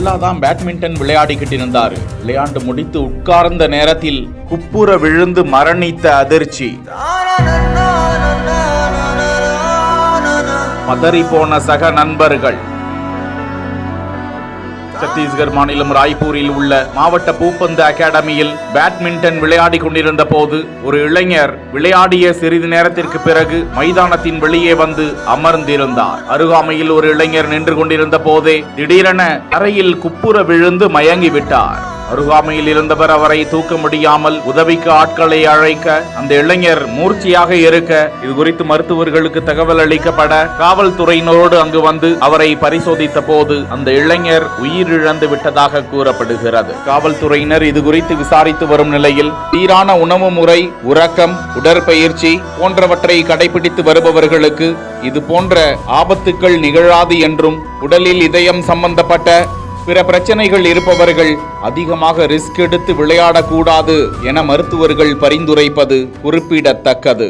நல்லா தான் பேட்மிண்டன் விளையாடிக்கிட்டு இருந்தாரு. விளையாண்டு முடித்து உட்கார்ந்த நேரத்தில் குப்புற விழுந்து மரணித்த அதிர்ச்சி. பதறி போன சக நண்பர்கள். சத்தீஸ்கர் மாநிலம் ராய்ப்பூரில் உள்ள மாவட்ட பூப்பந்து அகாடமியில் பேட்மிண்டன் விளையாடி கொண்டிருந்த போது ஒரு இளைஞர் விளையாடிய சிறிது நேரத்திற்கு பிறகு மைதானத்தின் வெளியே வந்து அமர்ந்திருந்தார். அருகாமையில் ஒரு இளைஞர் நின்று கொண்டிருந்த போதே திடீரென தரையில் குப்புற விழுந்து மயங்கிவிட்டார். அருகாமையில் இருந்தவர் அவரை தூக்க முடியாமல் உதவிக்கு ஆட்களை அழைக்க அந்த இளைஞர் மூர்ச்சியாக இருக்க இது குறித்து மருத்துவர்களுக்கு தகவல் அளிக்கப்பட காவல்துறையினரோடு அங்கு வந்து அவரை பரிசோதித்த போது அந்த இளைஞர் உயிரிழந்து விட்டதாக கூறப்படுகிறது. காவல்துறையினர் இது குறித்து விசாரித்து வரும் நிலையில் சீரான உணவு முறை, உறக்கம், உடற்பயிற்சி போன்றவற்றை கடைபிடித்து வருபவர்களுக்கு இது போன்ற ஆபத்துக்கள் நிகழாது என்றும் உடலில் இதயம் சம்பந்தப்பட்ட பிற பிரச்சனைகள் இருப்பவர்கள் அதிகமாக ரிஸ்க் எடுத்து விளையாடக்கூடாது என மருத்துவர்கள் பரிந்துரைப்பது குறிப்பிடத்தக்கது.